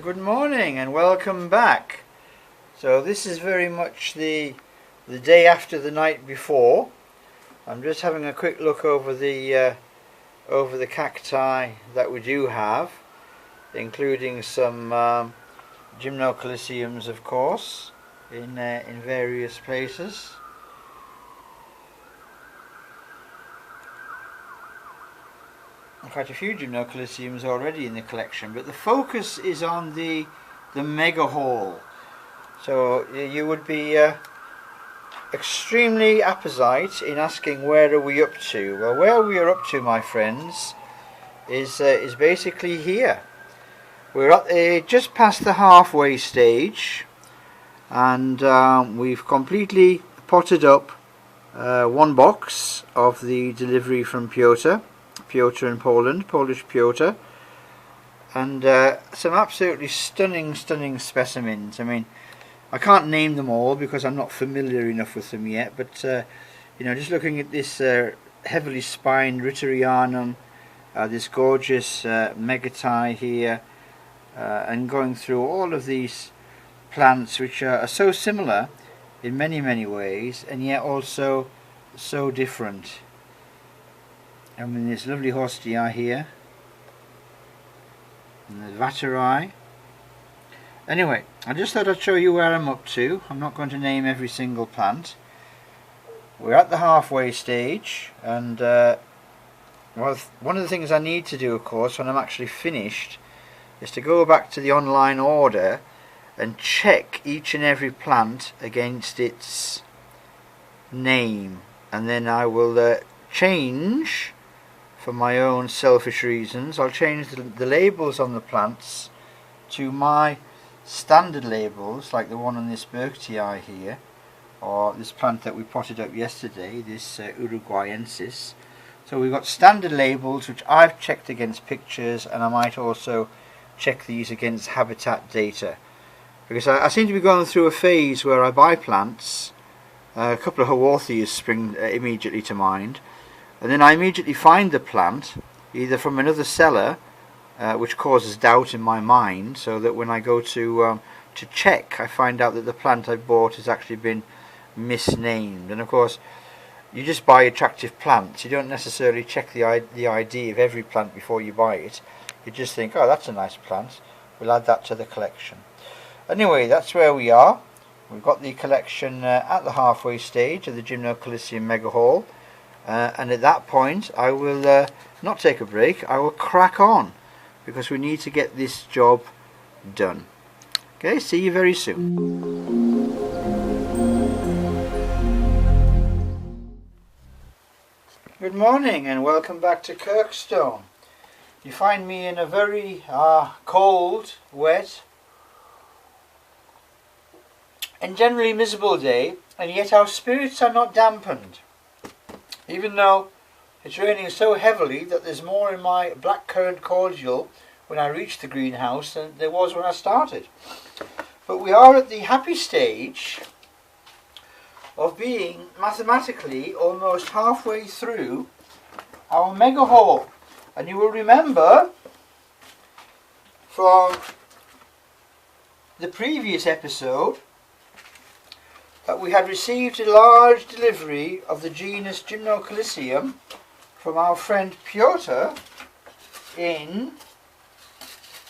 Good morning and welcome back. So this is very much the day after the night before. I'm just having a quick look over the cacti that we do have, including some Gymnocalyciums, of course, in various places. Quite a few Gymnocalyciums already in the collection, but the focus is on the mega haul. So you would be extremely apposite in asking where are we up to. Well, where we are up to, my friends, is basically here. We're at just past the halfway stage, and we've completely potted up one box of the delivery from Piotr in Poland, Polish Piotr, and some absolutely stunning specimens. I mean, I can't name them all because I'm not familiar enough with them yet, but you know, just looking at this heavily spined Ritterianum, this gorgeous Megati here, and going through all of these plants which are so similar in many ways and yet also so different. I mean, this lovely Hostia here, and the Vateri. Anyway, I just thought I'd show you where I'm up to. I'm not going to name every single plant. We're at the halfway stage, and well, one of the things I need to do, of course, when I'm actually finished, is to go back to the online order and check each and every plant against its name, and then I will change, for my own selfish reasons, I'll change the labels on the plants to my standard labels, like the one on this Berktii here, or this plant that we potted up yesterday, this Uruguayensis. So we've got standard labels which I've checked against pictures, and I might also check these against habitat data, because I seem to be going through a phase where I buy plants, a couple of Haworthias spring immediately to mind, and then I immediately find the plant either from another seller, which causes doubt in my mind, so that when I go to check, I find out that the plant I bought has actually been misnamed. And of course, you just buy attractive plants. You don't necessarily check the ID of every plant before you buy it. You just think, oh, that's a nice plant, we'll add that to the collection. Anyway, that's where we are. We've got the collection at the halfway stage of the Gymnocalycium Mega Haul. And at that point I will not take a break, I will crack on, because we need to get this job done. Okay, see you very soon. Good morning and welcome back to Kirkstone. You find me in a very cold, wet and generally miserable day, and yet our spirits are not dampened. Even though it's raining so heavily that there's more in my blackcurrant cordial when I reach the greenhouse than there was when I started. But we are at the happy stage of being mathematically almost halfway through our mega haul. And you will remember from the previous episode that we had received a large delivery of the genus Gymnocalycium from our friend Piotr in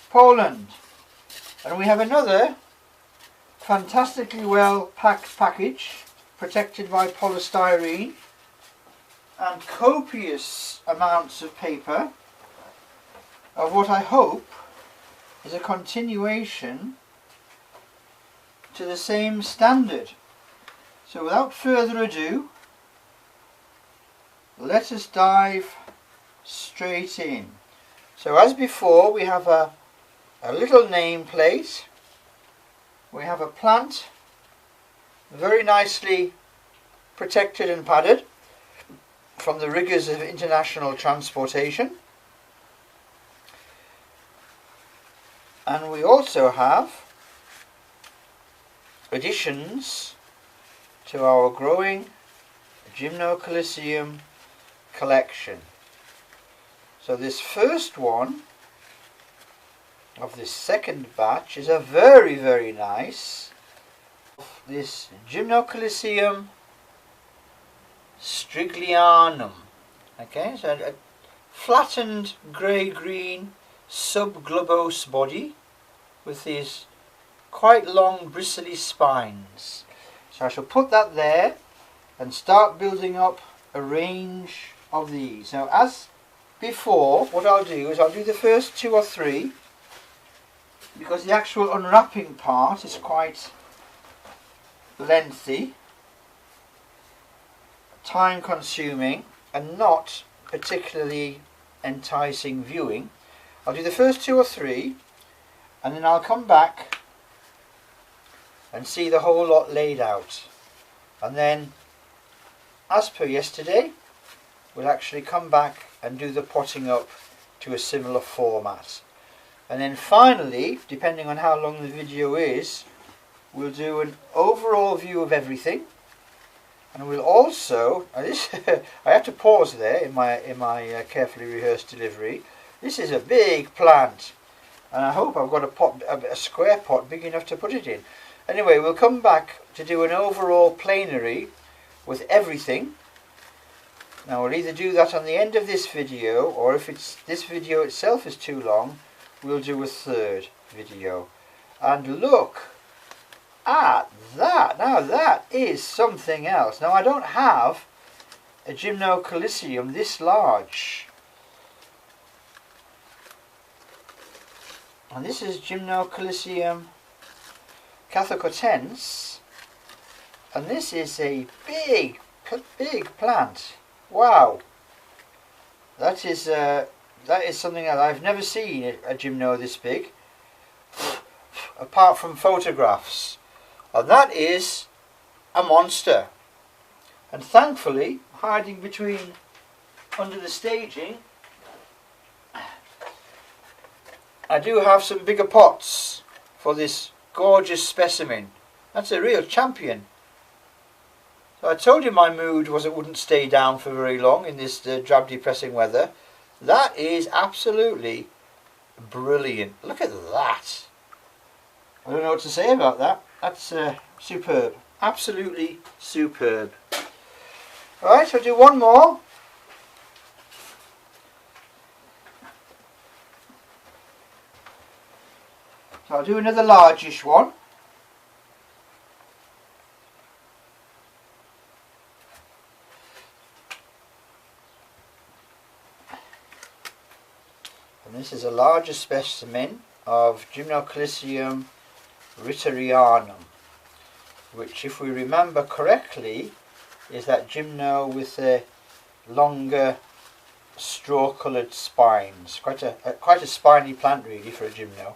Poland. And we have another fantastically well packed package, protected by polystyrene and copious amounts of paper, of what I hope is a continuation to the same standard. So without further ado, let us dive straight in. So as before, we have a little nameplate. We have a plant very nicely protected and padded from the rigours of international transportation. And we also have additions to our growing Gymnocalycium collection. So this first one of this second batch is a very nice, this Gymnocalycium striglianum. Okay, so a flattened grey-green subglobose body with these quite long bristly spines. So I shall put that there and start building up a range of these. Now, as before, what I'll do is I'll do the first 2 or 3, because the actual unwrapping part is quite lengthy, time consuming and not particularly enticing viewing. I'll do the first 2 or 3 and then I'll come back and see the whole lot laid out, and then as per yesterday we'll actually come back and do the potting up to a similar format, and then finally, depending on how long the video is, we'll do an overall view of everything. And we'll also, I have to pause there in my carefully rehearsed delivery. This is a big plant, and I hope I've got a square pot big enough to put it in. Anyway, we'll come back to do an overall planary with everything. Now we'll either do that on the end of this video, or if this video itself is too long, we'll do a third video. And look at that! Now that is something else. Now I don't have a Gymnocalycium this large. And this is Gymnocalycium cathocotense, and this is a big plant. Wow, that is something that I've never seen a gymno this big, apart from photographs, and that is a monster. And thankfully, hiding under the staging, I do have some bigger pots for this gorgeous specimen. That's a real champion. So I told you my mood was it wouldn't stay down for very long in this drab depressing weather. That is absolutely brilliant. Look at that. I don't know what to say about that. That's superb. Absolutely superb. Alright, so I'll do one more. So I'll do another largish one. And this is a larger specimen of Gymnocalycium ritterianum, which, if we remember correctly, is that gymno with the longer straw-coloured spines. Quite a spiny plant really for a gymno.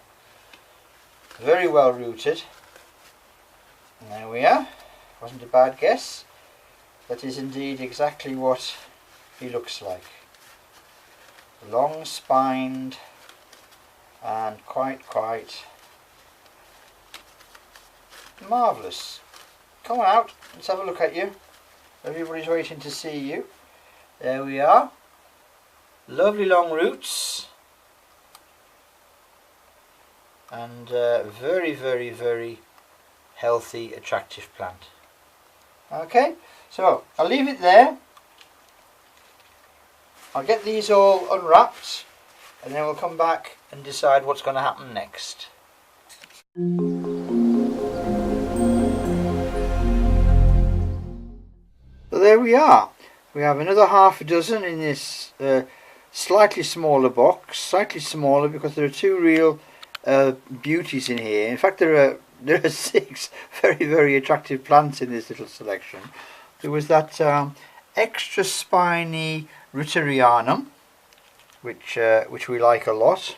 Very well rooted. And there we are. Wasn't a bad guess. That is indeed exactly what he looks like. Long spined and quite marvellous. Come on out, let's have a look at you. Everybody's waiting to see you. There we are. Lovely long roots. And very healthy, attractive plant. Okay, so I'll leave it there. I'll get these all unwrapped and then we'll come back and decide what's going to happen next. So there we are. We have another half a dozen in this slightly smaller box. Slightly smaller because there are 2 real beauties in here. In fact, there are 6 very attractive plants in this little selection. There was that extra spiny ritterianum, which we like a lot.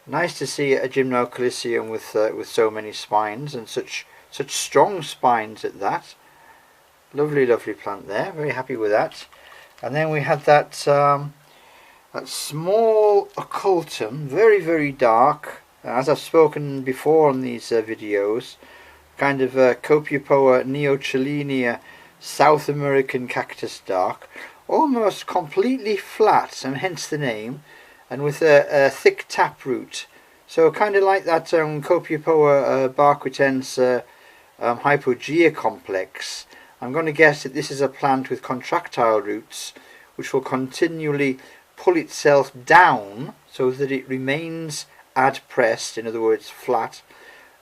Nice to see a Gymnocalycium with so many spines, and such strong spines at that. Lovely plant there. Very happy with that. And then we had that small occultum, very dark. As I've spoken before on these videos, kind of Copiapoa neochilenia South American cactus dark, almost completely flat, and hence the name, and with a thick taproot, So kind of like that Copiapoa barquitense hypogea complex, I'm going to guess that this is a plant with contractile roots which will continually pull itself down so that it remains adpressed, in other words flat,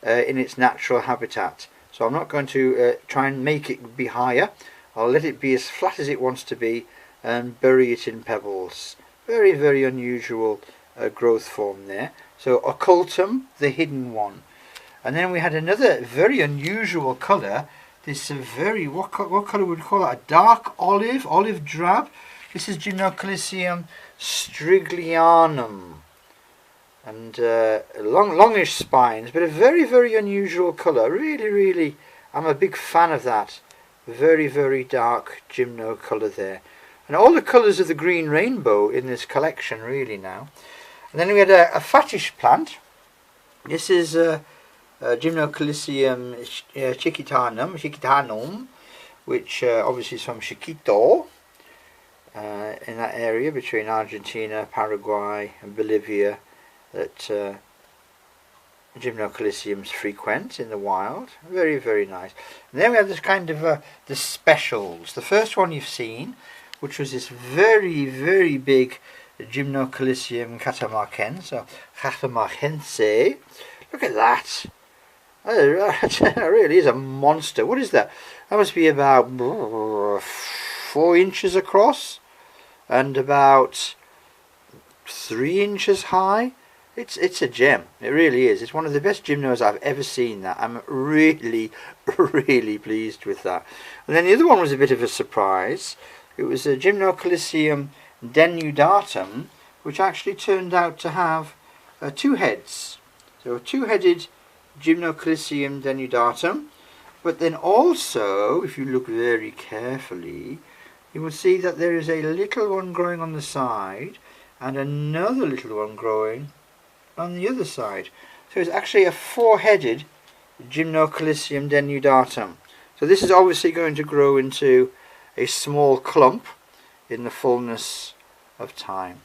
in its natural habitat. So I'm not going to try and make it be higher. I'll let it be as flat as it wants to be and bury it in pebbles. Very, very unusual growth form there. So occultum, the hidden one. And then we had another very unusual colour. This very, what colour would we call it? A dark olive, olive drab. This is Gymnocalycium striglianum. And longish spines, but a very, very unusual colour. Really, really, I'm a big fan of that. Very, very dark gymno colour there. And all the colours of the green rainbow in this collection, really, now. And then we had a fattish plant. This is Gymnocalycium chiquitanum, which obviously is from Chiquito, in that area between Argentina, Paraguay and Bolivia, that Gymnocalyciums frequent in the wild. Very, very nice. And then we have this kind of the specials. The first one you've seen, which was this very, very big Gymnocalycium catamarcense, or catamarcense. Look at that. That really is a monster. What is that? That must be about 4 inches across and about 3 inches high. It's a gem. It really is. It's one of the best gymnos I've ever seen. That I'm really, really pleased with that. And then the other one was a bit of a surprise. It was a Gymnocalycium denudatum, which actually turned out to have 2 heads. So a 2-headed Gymnocalycium denudatum. But then also, if you look very carefully, you will see that there is a little one growing on the side and another little one growing on the other side. So it's actually a 4-headed Gymnocalycium denudatum. So this is obviously going to grow into a small clump in the fullness of time.